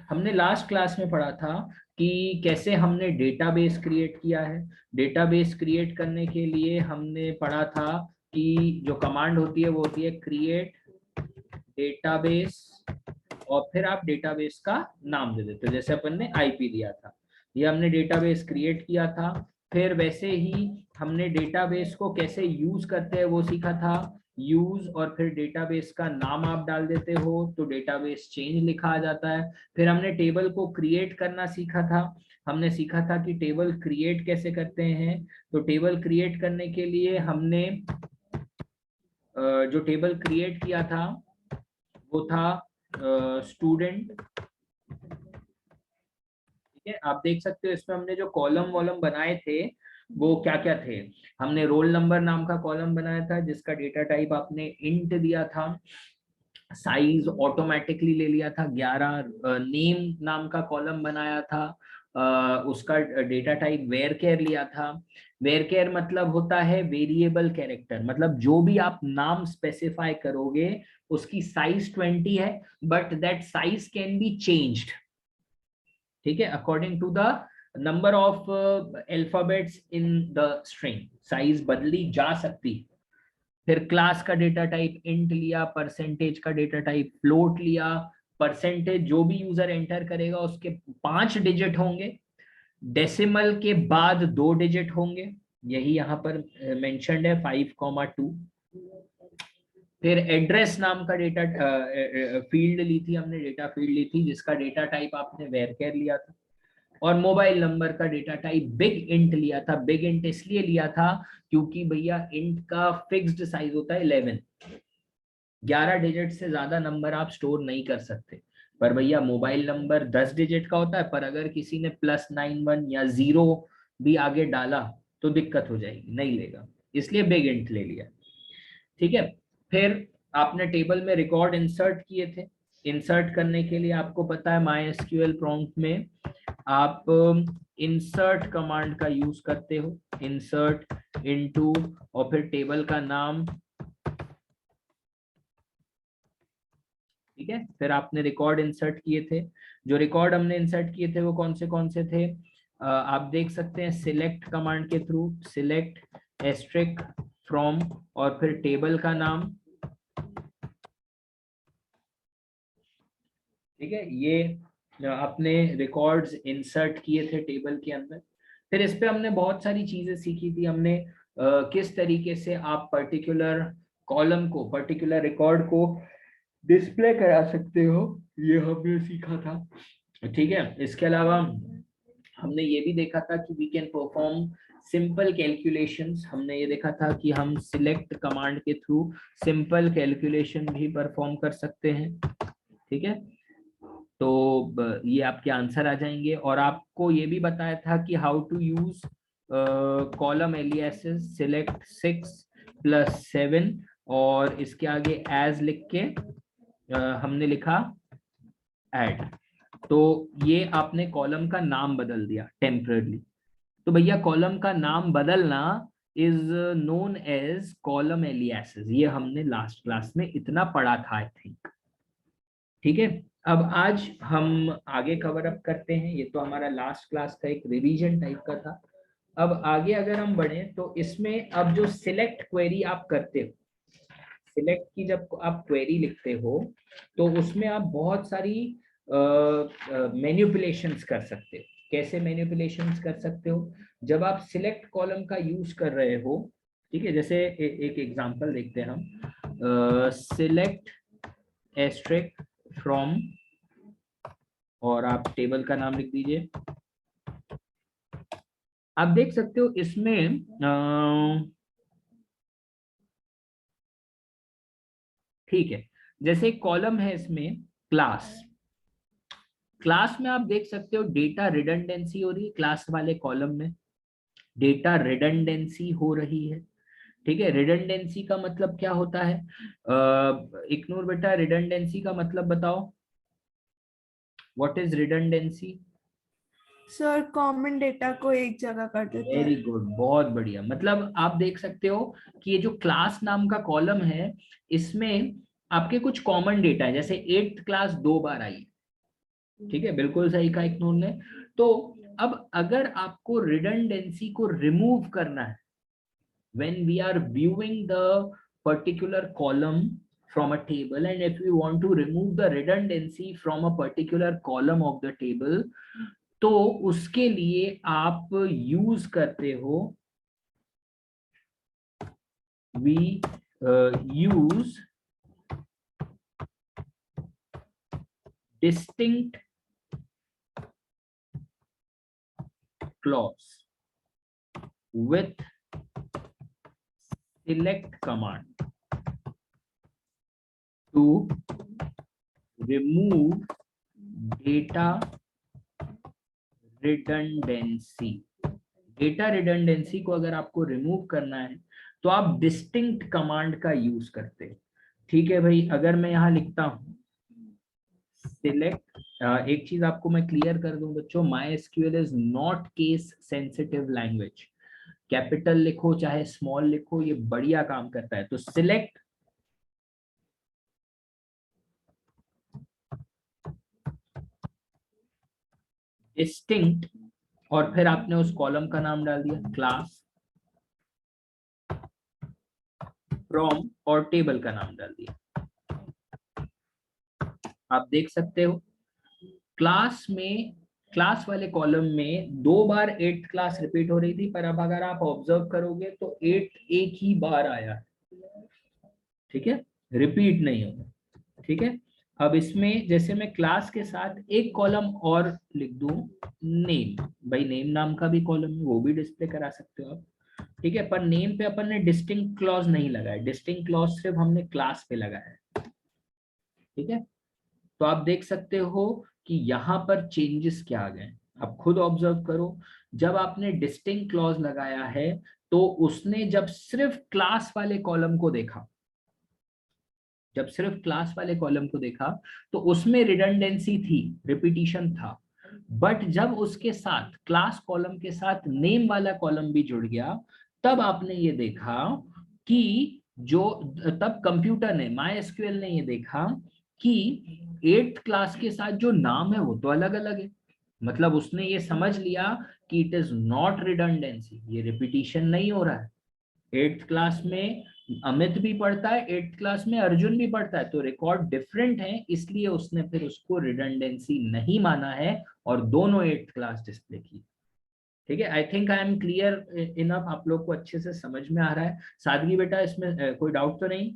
हमने last class में पढ़ा था कि कैसे हमने डेटाबेस क्रिएट किया है। डेटाबेस क्रिएट करने के लिए हमने पढ़ा था कि जो कमांड होती है वो होती है क्रिएट डेटाबेस, और फिर आप डेटाबेस का नाम दे देते हो, जैसे अपन ने आईपी दिया था। ये हमने डेटाबेस क्रिएट किया था। फिर वैसे ही हमने डेटाबेस को कैसे यूज करते हैं वो सीखा था। यूज और फिर डेटाबेस का नाम आप डाल देते हो तो डेटाबेस चेंज लिखा आ जाता है। फिर हमने टेबल को क्रिएट करना सीखा था। हमने सीखा था कि टेबल क्रिएट कैसे करते हैं। तो टेबल क्रिएट करने के लिए हमने जो टेबल क्रिएट किया था वो था स्टूडेंट। ठीक है, आप देख सकते हो इसमें हमने जो कॉलम वॉलम बनाए थे वो क्या क्या थे। हमने रोल नंबर नाम का कॉलम बनाया था जिसका डेटा टाइप आपने इंट दिया था। साइज ऑटोमेटिकली ले लिया था 11। नेम नाम का कॉलम बनाया था, उसका डेटा टाइप वेर केयर लिया था। वेर केयर मतलब होता है वेरिएबल कैरेक्टर, मतलब जो भी आप नाम स्पेसिफाई करोगे उसकी साइज 20 है, but that size can be changed. ठीक है, according to the number of alphabets in the string size बदली जा सकती है। फिर क्लास का डेटा टाइप इंट लिया, परसेंटेज का डेटा टाइप फ्लोट लिया। परसेंटेज जो भी यूजर एंटर करेगा उसके 5 डिजिट होंगे, डेसिमल के बाद 2 डिजिट होंगे, यही यहाँ पर मेंशन्ड है 5,2। फिर एड्रेस नाम का डेटा फील्ड ली थी हमने, डेटा फील्ड ली थी जिसका डेटा टाइप आपने वेरकेर लिया था। और मोबाइल नंबर का डेटा टाइप बिग इंट लिया था। बिग इंट इसलिए लिया था क्योंकि भैया इंट का फिक्स्ड साइज होता है 11। 11 डिजिट से ज्यादा नंबर आप स्टोर नहीं कर सकते। पर भैया मोबाइल नंबर 10 डिजिट का होता है, पर अगर किसी ने +91 या 0 भी आगे डाला तो दिक्कत हो जाएगी, नहीं लेगा, इसलिए बिग इंट ले लिया। ठीक है, फिर आपने टेबल में रिकॉर्ड इंसर्ट किए थे। इंसर्ट करने के लिए आपको पता है MySQL प्रॉम्प्ट में आप इंसर्ट कमांड का यूज करते हो, इंसर्ट इनटू और फिर टेबल का नाम। ठीक है, फिर आपने रिकॉर्ड इंसर्ट किए थे। जो रिकॉर्ड हमने इंसर्ट किए थे वो कौन से थे, आप देख सकते हैं सिलेक्ट कमांड के थ्रू, सिलेक्ट एस्ट्रिक फ्रॉम और फिर टेबल का नाम। ठीक है, ये अपने रिकॉर्ड्स इंसर्ट किए थे टेबल के अंदर। फिर इस पे हमने बहुत सारी चीजें सीखी थी। हमने किस तरीके से आप पर्टिकुलर कॉलम को, पर्टिकुलर रिकॉर्ड को डिस्प्ले करा सकते हो, ये हमने सीखा था। ठीक है, इसके अलावा हमने ये भी देखा था कि we can perform simple calculations. हमने ये देखा था कि हम सिलेक्ट कमांड के थ्रू सिंपल कैलकुलेशन भी परफॉर्म कर सकते हैं। ठीक है, तो ये आपके आंसर आ जाएंगे। और आपको ये भी बताया था कि how to use column aliases, select 6+7 और इसके आगे एज लिख के हमने लिखा ऐड। तो ये आपने कॉलम का नाम बदल दिया टेम्पररी। तो भैया कॉलम का नाम बदलना is known as column aliases, ये हमने लास्ट क्लास में इतना पढ़ा था आई थिंक। ठीक है, अब आज हम आगे कवर अप करते हैं। ये तो हमारा लास्ट क्लास का एक रिवीजन टाइप का था। अब आगे अगर हम बढ़े तो इसमें अब जो सिलेक्ट क्वेरी आप करते हो, सिलेक्ट की जब आप क्वेरी लिखते हो तो उसमें आप बहुत सारी मैनिपुलेशंस कर सकते हो। कैसे मैनिपुलेशंस कर सकते हो, जब आप सिलेक्ट कॉलम का यूज कर रहे हो। ठीक है, जैसे एक एग्जांपल देखते हैं हम, सिलेक्ट एस्ट्रिक फ्रॉम और आप टेबल का नाम लिख दीजिए। आप देख सकते हो इसमें ठीक है, जैसे एक कॉलम है इसमें क्लास। क्लास में आप देख सकते हो डेटा रिडंडेंसी हो रही है, क्लास वाले कॉलम में डेटा रिडंडेंसी हो रही है। ठीक है, रिडंडेंसी का मतलब क्या होता है, इग्नोर बेटा, रिडंडेंसी का मतलब बताओ, what is redundancy. Sir common data को एक जगह कर देते वेरी हैं। गुड, बहुत बढ़िया। मतलब आप देख सकते हो कि ये जो क्लास नाम का कॉलम है इसमें आपके कुछ कॉमन डेटा है, जैसे 8th क्लास 2 बार आई, ठीक है, बिल्कुल सही कहा इग्नोर ने। तो अब अगर आपको रिडंडेंसी को रिमूव करना है, when we are viewing the particular column from a table, and if we want to remove the redundancy from a particular column of the table, तो उसके लिए आप यूज करते हो, we use distinct clause with select command to remove data redundancy। Data redundancy को अगर आपको remove करना है तो आप डिस्टिंक्ट कमांड का यूज करते हैं। ठीक है भाई, अगर मैं यहाँ लिखता हूँ सिलेक्ट, एक चीज आपको मैं क्लियर कर दूं बच्चों, MySQL is not case sensitive language. Capital लिखो चाहे स्मॉल लिखो, ये बढ़िया काम करता है। तो सिलेक्ट डिस्टिंक्ट, और फिर आपने उस कॉलम का नाम डाल दिया क्लास, फ्रॉम, और टेबल का नाम डाल दिया। आप देख सकते हो क्लास में, क्लास वाले कॉलम में 2 बार 8th क्लास रिपीट हो रही थी, पर अब अगर आप ऑब्जर्व करोगे तो 8 एक ही बार आया है। ठीक है, रिपीट नहीं होगा। ठीक है, अब इसमें जैसे मैं क्लास के साथ एक कॉलम और लिख दूं नेम, भाई नेम नाम का भी कॉलम है, वो भी डिस्प्ले करा सकते हो आप। ठीक है, पर नेम पे अपन ने डिस्टिंक्ट क्लॉज नहीं लगाया, डिस्टिंक्ट क्लॉज सिर्फ हमने क्लास पे लगाया है। ठीक है, तो आप देख सकते हो कि यहाँ पर चेंजेस क्या आ गए, आप खुद ऑब्जर्व करो। जब आपने डिस्टिंक्ट क्लॉज लगाया है तो उसने जब सिर्फ क्लास वाले कॉलम को देखा, जब सिर्फ क्लास वाले कॉलम को देखा तो उसमें रिडंडेंसी थी, रिपीटिशन था। बट जब उसके साथ क्लास कॉलम के साथ नेम वाला कॉलम भी जुड़ गया, तब आपने ये देखा कि जो, तब कंप्यूटर ने, MySQL ने ये देखा कि 8th क्लास के साथ जो नाम है वो तो अलग अलग है। मतलब उसने ये समझ लिया कि इट इज नॉट रिडंडेंसी, ये रिपीटिशन नहीं हो रहा है। 8th क्लास में अमित भी पढ़ता है, 8th क्लास में अर्जुन भी पढ़ता है, तो रिकॉर्ड डिफरेंट है, इसलिए उसने फिर उसको रिडंडेंसी नहीं माना है और दोनों 8th क्लास डिस्प्ले की। ठीक है, I think I am clear enough, आप लोग को अच्छे से समझ में आ रहा है। सादगी बेटा, इसमें कोई डाउट तो नहीं?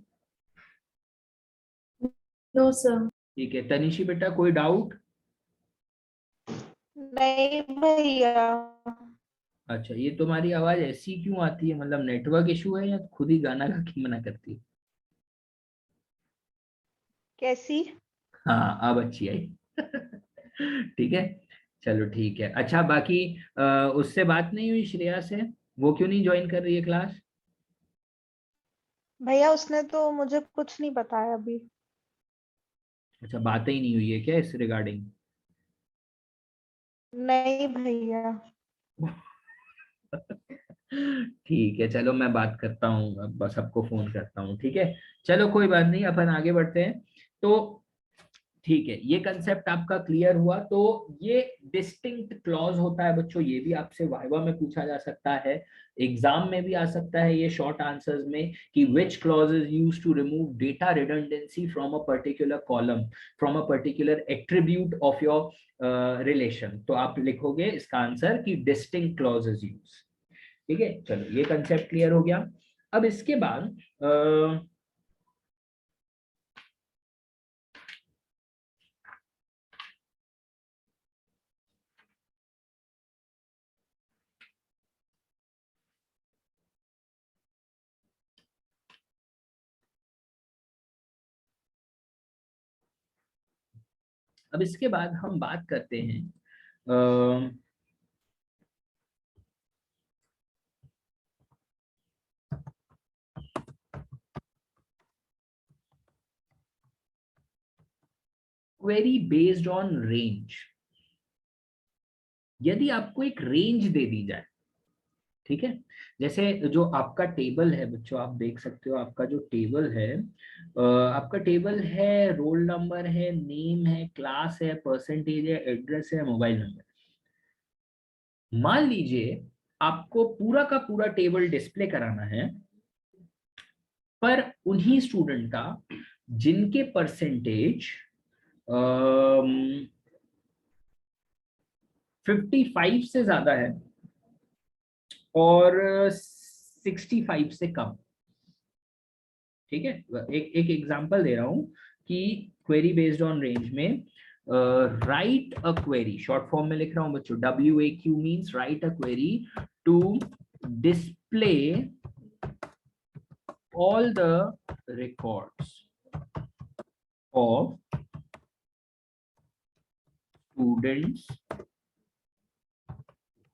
No sir. ठीक है, तनिशी बेटा कोई डाउट? नहीं भैया। अच्छा, ये तुम्हारी आवाज ऐसी क्यों आती है, मतलब नेटवर्क इशू है या खुद ही गाना गा के मना करती है? कैसी? हाँ, अब अच्छी आई। ठीक है, चलो ठीक है। अच्छा, बाकी उससे बात नहीं हुई श्रेया से? वो क्यों नहीं ज्वाइन कर रही है क्लास? भैया उसने तो मुझे कुछ नहीं बताया अभी। अच्छा, बातें ही नहीं हुई है क्या इस रिगार्डिंग? नहीं भैया। ठीक है, चलो मैं बात करता हूँ, अब बस सबको फोन करता हूँ। ठीक है, चलो कोई बात नहीं, अपन आगे बढ़ते हैं। तो ठीक है, ये कंसेप्ट आपका क्लियर हुआ। तो ये डिस्टिंक्ट क्लॉज होता है बच्चों, ये भी आपसे वाइवा में पूछा जा सकता है, एग्जाम में भी आ सकता है ये शॉर्ट आंसर्स में, कि which clause is use to remove data redundancy from a particular column, from a particular attribute of your relation. तो आप लिखोगे इसका आंसर कि डिस्टिंक्ट क्लॉज इज यूज। ठीक है, चलो ये कंसेप्ट क्लियर हो गया। अब इसके बाद अब इसके बाद हम बात करते हैं क्वेरी बेस्ड ऑन रेंज। यदि आपको एक रेंज दे दी जाए, ठीक है। जैसे जो आपका टेबल है बच्चों, आप देख सकते हो आपका जो टेबल है, आपका टेबल है, रोल नंबर है, नेम है, क्लास है, परसेंटेज है, एड्रेस है, मोबाइल नंबर। मान लीजिए आपको पूरा का पूरा टेबल डिस्प्ले कराना है, पर उन्हीं स्टूडेंट का जिनके परसेंटेज 55 से ज्यादा है और 65 से कम। ठीक है, एक एक एग्जांपल दे रहा हूं कि क्वेरी बेस्ड ऑन रेंज में write a query, short form में लिख रहा हूं बच्चों, WAQ means write a query to display all the records of students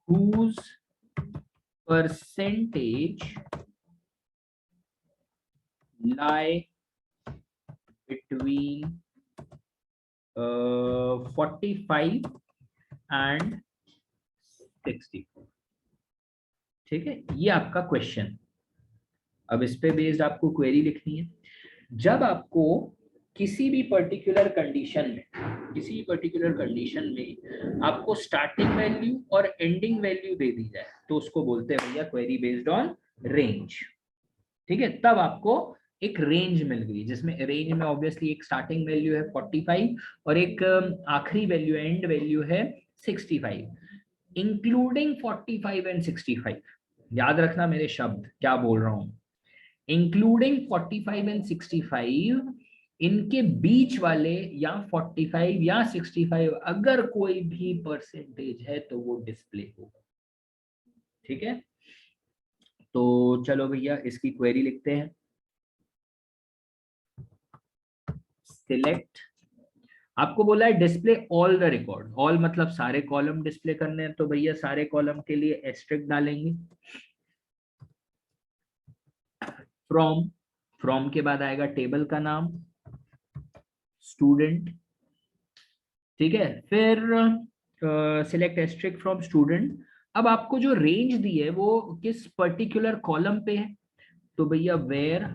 whose percentage lie between 45 and 64। ठीक है, ये आपका क्वेश्चन। अब इस पे बेस्ड आपको क्वेरी लिखनी है। जब आपको किसी भी पर्टिकुलर कंडीशन में आपको स्टार्टिंग वैल्यू और एंडिंग वैल्यू दे दी जाए तो उसको बोलते हैं भैया क्वेरी बेस्ड ऑन रेंज। ठीक है, तब आपको एक रेंज मिल गई, जिसमें रेंज में ऑब्वियसली एक स्टार्टिंग वैल्यू है 45 और एक आखिरी वैल्यू एंड वैल्यू है 65, इंक्लूडिंग 45 एंड 65। याद रखना मेरे शब्द क्या बोल रहा हूं, इंक्लूडिंग 45 एंड 65, इनके बीच वाले या 45 या 65 अगर कोई भी परसेंटेज है तो वो डिस्प्ले होगा। ठीक है, तो चलो भैया इसकी क्वेरी लिखते हैं। सिलेक्ट, आपको बोला है display all the record, all मतलब सारे कॉलम डिस्प्ले करने हैं, तो भैया सारे कॉलम के लिए एस्ट्रिक डालेंगे। फ्रॉम, फ्रॉम के बाद आएगा टेबल का नाम, स्टूडेंट। ठीक है, फिर सिलेक्ट एस्ट्रिक फ्रॉम स्टूडेंट। अब आपको जो रेंज दी है वो किस पर्टिकुलर कॉलम पे है, तो भैया वेयर,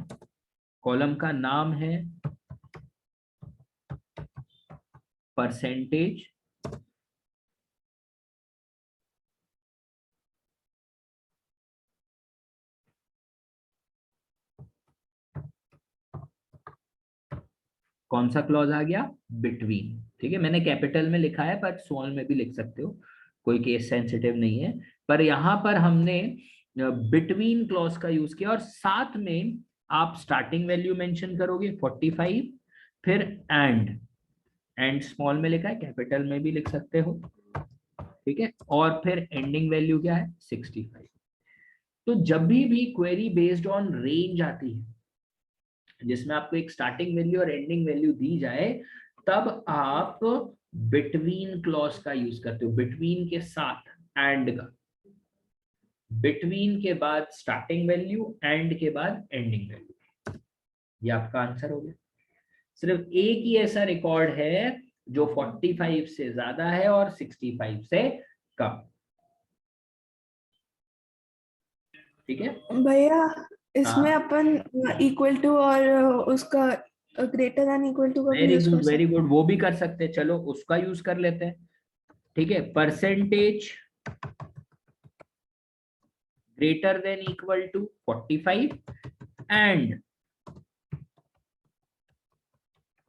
कॉलम का नाम है परसेंटेज, कौन सा क्लॉज आ गया, बिटवीन। ठीक है, मैंने कैपिटल में लिखा है पर स्मॉल में भी लिख सकते हो, कोई केस सेंसिटिव नहीं है, पर यहां पर हमने बिटवीन क्लॉज का यूज किया और साथ में आप स्टार्टिंग वैल्यू मेंशन करोगे 45, फिर एंड स्मॉल में लिखा है, कैपिटल में भी लिख सकते हो। ठीक है, और फिर एंडिंग वैल्यू क्या है 65। तो जब भी क्वेरी बेस्ड ऑन रेंज आती है जिसमें आपको एक स्टार्टिंग वैल्यू और एंडिंग वैल्यू दी जाए, तब आप बिटवीन क्लॉज का यूज करते हो, बिटवीन के साथ एंड का, बिटवीन के बाद स्टार्टिंग वैल्यू, एंड के बाद एंडिंग वैल्यू। ये आपका आंसर हो गया। सिर्फ एक ही ऐसा रिकॉर्ड है जो 45 से ज्यादा है और 65 से कम। ठीक है भैया इसमें हाँ, अपन इक्वल टू और उसका ग्रेटर देन इक्वल टू का भी वेरी यूज कर गुड वेरी सकते गुड, वो भी कर सकते हैं, चलो उसका यूज कर लेते हैं। ठीक है, percentage greater than equal to 45 and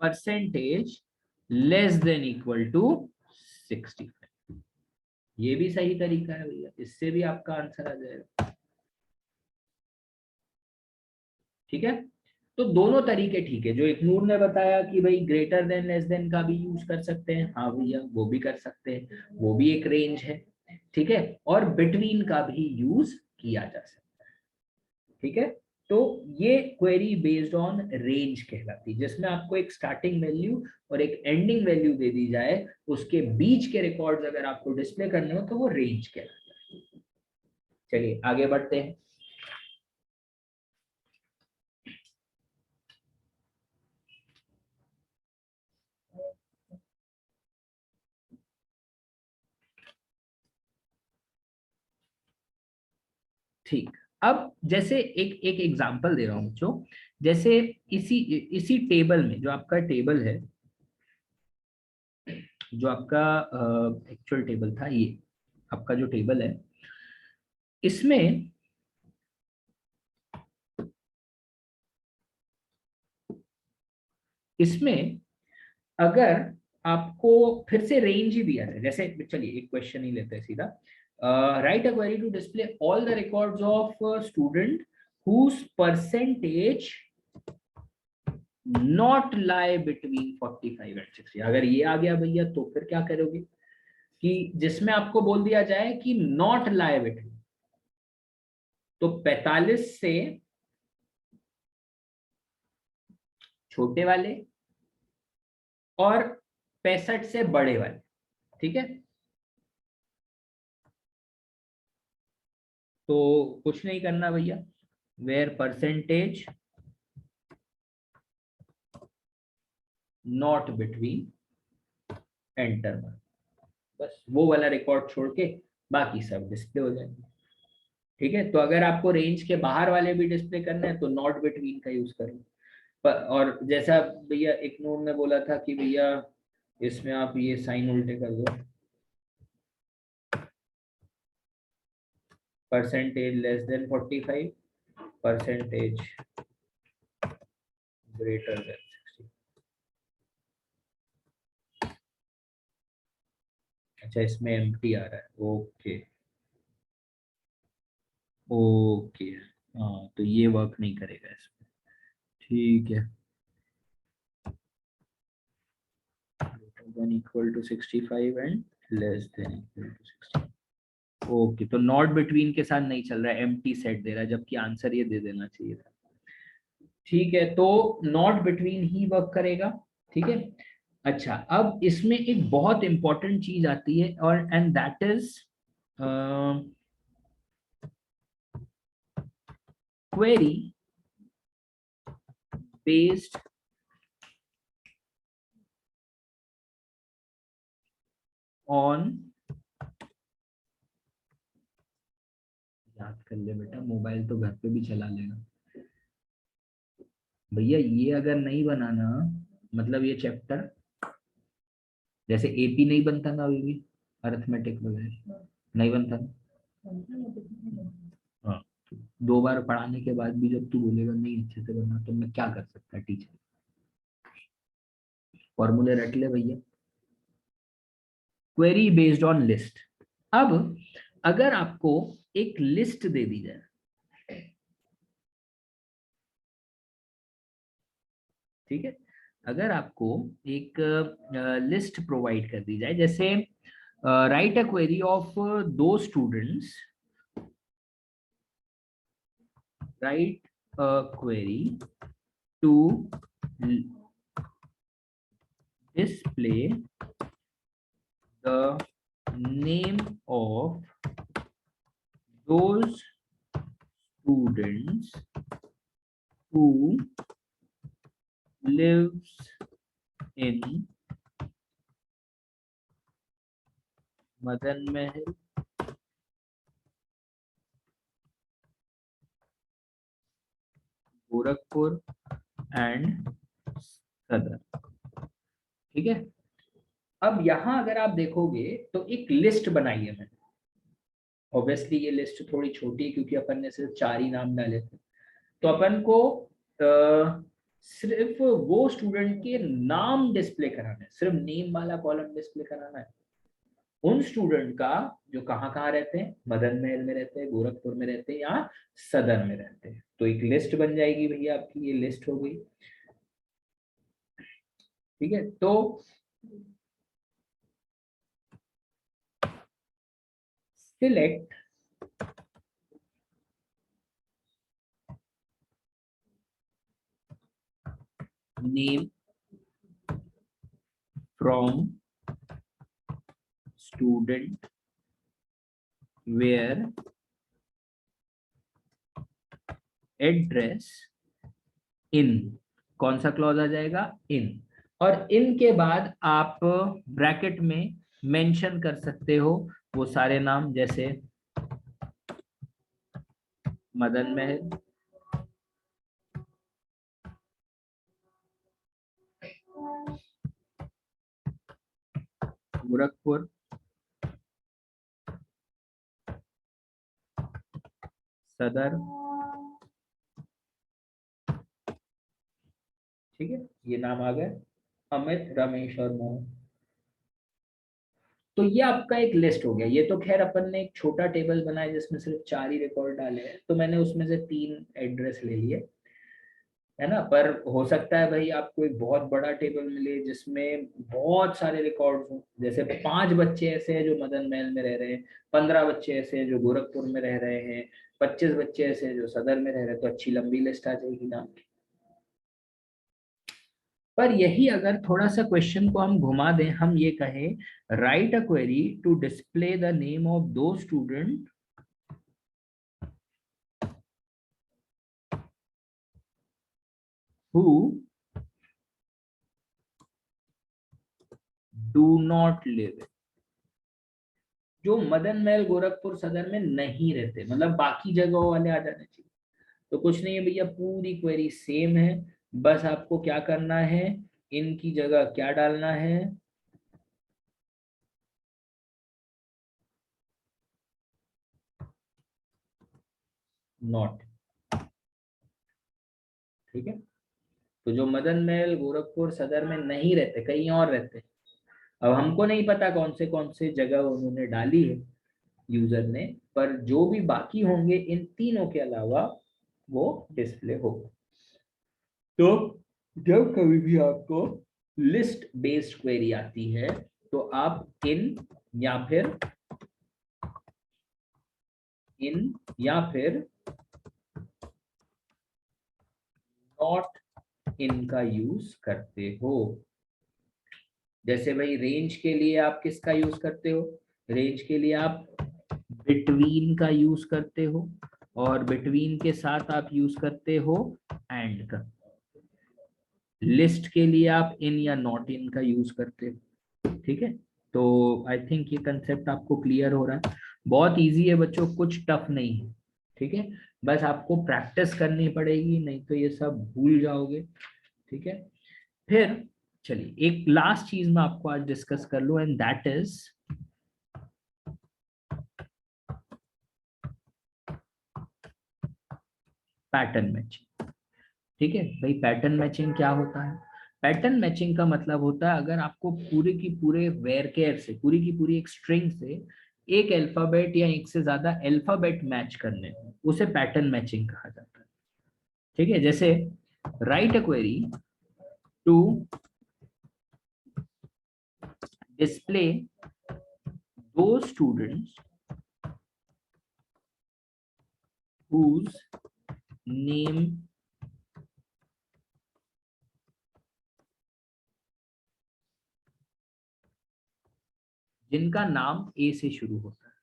percentage less than equal to 65। ये भी सही तरीका है भैया, इससे भी आपका आंसर आ जाएगा। ठीक है, तो दोनों तरीके ठीक है, जो इग्नूर ने बताया कि भाई ग्रेटर देन लेस देन का भी यूज कर सकते हैं, हाँ भैया वो भी कर सकते हैं, वो भी एक रेंज है। ठीक है, और बिटवीन का भी यूज किया जा सकता है। ठीक है, तो ये क्वेरी बेस्ड ऑन रेंज कहलाती है, जिसमें आपको एक स्टार्टिंग वैल्यू और एक एंडिंग वैल्यू दे दी जाए, उसके बीच के रिकॉर्ड्स अगर आपको डिस्प्ले करने हो तो वो रेंज कहलाता है। चलिए आगे बढ़ते हैं। ठीक, अब जैसे एक एग्जांपल दे रहा हूँ बच्चों, जैसे इसी टेबल में, जो आपका टेबल है, जो आपका एक्चुअल टेबल था, ये आपका जो टेबल है, इसमें अगर आपको फिर से रेंज ही दिया है, जैसे चलिए एक क्वेश्चन ही लेते हैं सीधा, write a query to display all the records of student whose percentage not lie between 45 and 60। अगर ये आ गया भैया तो फिर क्या करोगे कि जिसमें आपको बोल दिया जाए कि नॉट लाई बिटवीन, तो 45 से छोटे वाले और 65 से बड़े वाले, ठीक है। तो कुछ नहीं करना भैया, where percentage not between, enter, बस वो वाला रिकॉर्ड छोड़ के बाकी सब डिस्प्ले हो जाएंगे, ठीक है। तो अगर आपको रेंज के बाहर वाले भी डिस्प्ले करना है तो नॉट बिटवीन का यूज करो। और जैसा भैया एक नोट में बोला था कि भैया इसमें आप ये साइन उल्टे कर दो, percentage less than 45, percentage greater than 60। अच्छा, इसमें एम्प्टी आ रहा है, ओके ओके, हाँ तो ये वर्क नहीं करेगा इसमें, ठीक है। Equal to 65 and less than equal to 60। Okay, तो नॉट बिटवीन के साथ नहीं चल रहा है, एम्प्टी सेट दे रहा है, जबकि आंसर ये दे देना चाहिए था, ठीक है। तो नॉट बिटवीन ही वर्क करेगा, ठीक है। अच्छा, अब इसमें एक बहुत इंपॉर्टेंट चीज आती है, और and that is query based on, याद कर ले बेटा, मोबाइल तो घर पे भी चला लेगा भैया, ये अगर नहीं बनाना, मतलब ये चैप्टर, जैसे एपी नहीं बनता ना अभी भी, अरिथमेटिक वगैरह नहीं बनता ना, हाँ, दो बार पढ़ाने के बाद भी जब तू बोलेगा नहीं अच्छे से बना, तो मैं क्या कर सकता टीचर, फॉर्मूले रट ले भैया, क्वेरी बेस्ड ऑन लिस्ट। अब अगर आपको एक लिस्ट दे दी जाए, ठीक है, अगर आपको एक लिस्ट प्रोवाइड कर दी जाए, जैसे write a query of the students, write a query to display the name of those students who lives in Madan Mahal, Gorakhpur and सदर, ठीक है। अब यहां अगर आप देखोगे तो एक लिस्ट बनाई है मैंने, ऑब्वियसली ये लिस्ट थोड़ी छोटी है क्योंकि अपन ने सिर्फ 4 ही नाम डाले थे, तो अपन को सिर्फ वो स्टूडेंट के नाम डिस्प्ले कराना है, सिर्फ नेम वाला कॉलम डिस्प्ले कराना है, उन स्टूडेंट का जो कहाँ कहाँ रहते हैं, मदन महल में रहते हैं, गोरखपुर में रहते हैं, या सदर में रहते हैं। तो एक लिस्ट बन जाएगी भैया आपकी, ये लिस्ट हो गई, ठीक है। तो select name from student where address in, कौन सा क्लॉज आ जाएगा, इन, और इन के बाद आप ब्रैकेट में मेंशन कर सकते हो वो सारे नाम, जैसे मदन महल, गोरखपुर, सदर, ठीक है, ये नाम आ गए, अमित, रमेश और मोहन। तो ये आपका एक लिस्ट हो गया। ये तो खैर अपन ने एक छोटा टेबल बनाया जिसमें सिर्फ 4 ही रिकॉर्ड डाले हैं, तो मैंने उसमें से 3 एड्रेस ले लिए, है ना। पर हो सकता है भाई आपको एक बहुत बड़ा टेबल मिले जिसमें बहुत सारे रिकॉर्ड्स हों, जैसे 5 बच्चे ऐसे हैं जो मदन महल में रह रहे हैं, 15 बच्चे ऐसे हैं जो गोरखपुर में रह रहे हैं, 25 बच्चे ऐसे हैं जो सदर में रह रहे हैं, तो अच्छी लंबी लिस्ट आ जाएगी नाम की। पर यही अगर थोड़ा सा क्वेश्चन को हम घुमा दें, हम ये कहें write a query to display the name of the student who do not live, जो मदन महल गोरखपुर सदर में नहीं रहते, मतलब बाकी जगहों वाले आ जाने चाहिए। तो कुछ नहीं है भैया, पूरी क्वेरी सेम है, बस आपको क्या करना है, इनकी जगह क्या डालना है, नॉट, ठीक है। तो जो मदन महल गोरखपुर सदर में नहीं रहते, कहीं और रहते, अब हमको नहीं पता कौन से जगह उन्होंने डाली है यूजर ने, पर जो भी बाकी होंगे इन तीनों के अलावा वो डिस्प्ले होगा। तो जब कभी भी आपको लिस्ट बेस्ड क्वेरी आती है तो आप इन या फिर नॉट इन का यूज करते हो। जैसे भाई रेंज के लिए आप किसका यूज करते हो, रेंज के लिए आप बिटवीन का यूज करते हो, और बिटवीन के साथ आप यूज करते हो एंड का। लिस्ट के लिए आप इन या नॉट इन का यूज करते हो, ठीक है। तो आई थिंक ये कंसेप्ट आपको क्लियर हो रहा है। बहुत इजी है बच्चों, कुछ टफ नहीं है, ठीक है। बस आपको प्रैक्टिस करनी पड़ेगी, नहीं तो ये सब भूल जाओगे, ठीक है। फिर चलिए एक लास्ट चीज मैं आपको आज डिस्कस कर लूं, and that is pattern matching, ठीक है भाई। पैटर्न मैचिंग क्या होता है, पैटर्न मैचिंग का मतलब होता है अगर आपको पूरे की पूरे वेरकेयर से, पूरी की पूरी एक स्ट्रिंग से एक अल्फाबेट या एक से ज्यादा अल्फाबेट मैच करने हो, उसे पैटर्न मैचिंग कहा जाता है, ठीक है। जैसे write a query to display दो स्टूडेंट्स whose name जिनका नाम ए से शुरू होता है।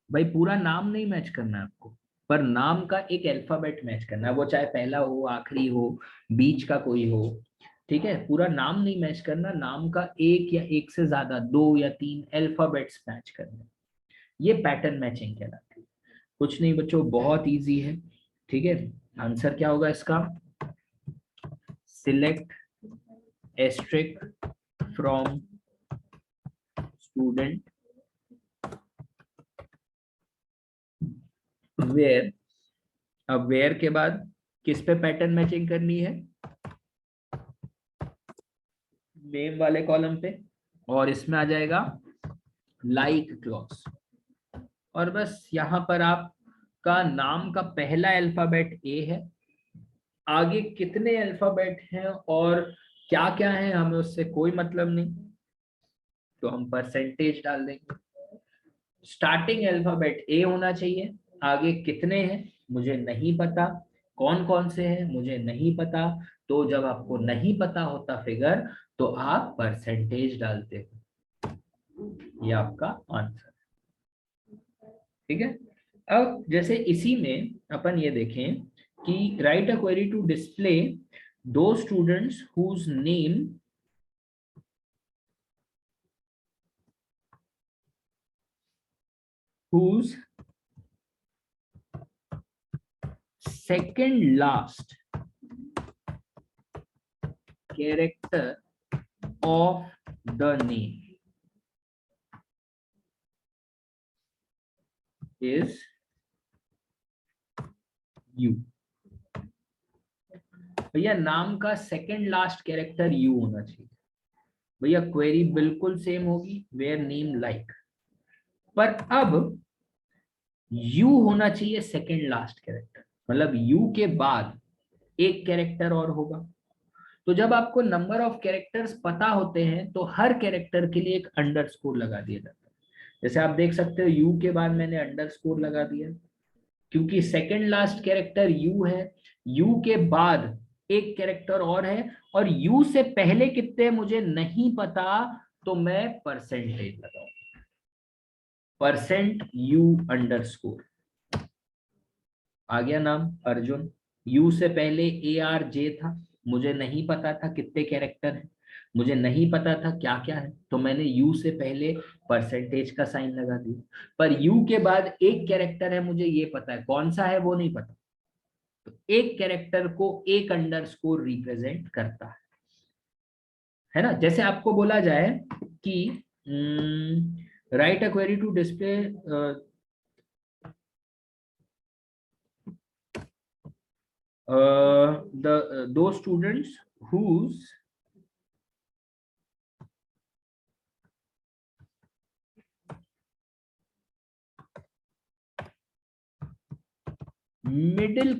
भाई पूरा नाम नहीं मैच करना है आपको, पर नाम का एक अल्फाबेट मैच करना है, वो चाहे पहला हो, आखिरी हो, बीच का कोई हो, ठीक है। पूरा नाम नहीं मैच करना, नाम का एक या एक से ज्यादा 2 या 3 अल्फाबेट्स मैच करने, ये पैटर्न मैचिंग कहलाती है। कुछ नहीं बच्चों, बहुत इजी है, ठीक है। आंसर क्या होगा इसका, select asterisk from student where. अब वेयर के बाद किस पे पैटर्न मैचिंग करनी है, नेम वाले कॉलम पे, और इसमें आ जाएगा लाइक क्लॉज। और बस यहाँ पर आपका नाम का पहला अल्फाबेट ए है, आगे कितने अल्फाबेट हैं और क्या क्या है हमें उससे कोई मतलब नहीं, तो हम परसेंटेज डाल देंगे। स्टार्टिंग अल्फाबेट ए होना चाहिए, आगे कितने हैं मुझे नहीं पता, कौन कौन से हैं मुझे नहीं पता, तो जब आपको नहीं पता होता फिगर, तो आप परसेंटेज डालते हो, ये आपका आंसर, ठीक है। अब जैसे इसी में अपन ये देखें कि write a query to display दो students whose name whose second last character of the name is U. भैया नाम का सेकंड लास्ट कैरेक्टर यू होना चाहिए। भैया क्वेरी बिल्कुल सेम होगी, वेयर नेम लाइक, पर अब यू होना चाहिए सेकंड लास्ट कैरेक्टर, मतलब यू के बाद एक कैरेक्टर और होगा। तो जब आपको नंबर ऑफ कैरेक्टर्स पता होते हैं तो हर कैरेक्टर के लिए एक अंडरस्कोर लगा दिया जाता है। जैसे आप देख सकते हो यू के बाद मैंने अंडरस्कोर लगा दिया, क्योंकि सेकंड लास्ट कैरेक्टर यू है, यू के बाद एक कैरेक्टर और है, और यू से पहले कितने मुझे नहीं पता, तो मैं परसेंटेज लगाऊं, परसेंट यू अंडरस्कोर। आ गया नाम अर्जुन, यू से पहले ARJ था, मुझे नहीं पता था कितने कैरेक्टर हैं, मुझे नहीं पता था क्या क्या है, तो मैंने यू से पहले परसेंटेज का साइन लगा दिया। पर यू के बाद एक कैरेक्टर है, मुझे ये पता है, कौन सा है वो नहीं पता, तो एक कैरेक्टर को एक अंडरस्कोर रिप्रेजेंट करता है ना। जैसे आपको बोला जाए कि write a query to display those students whose middle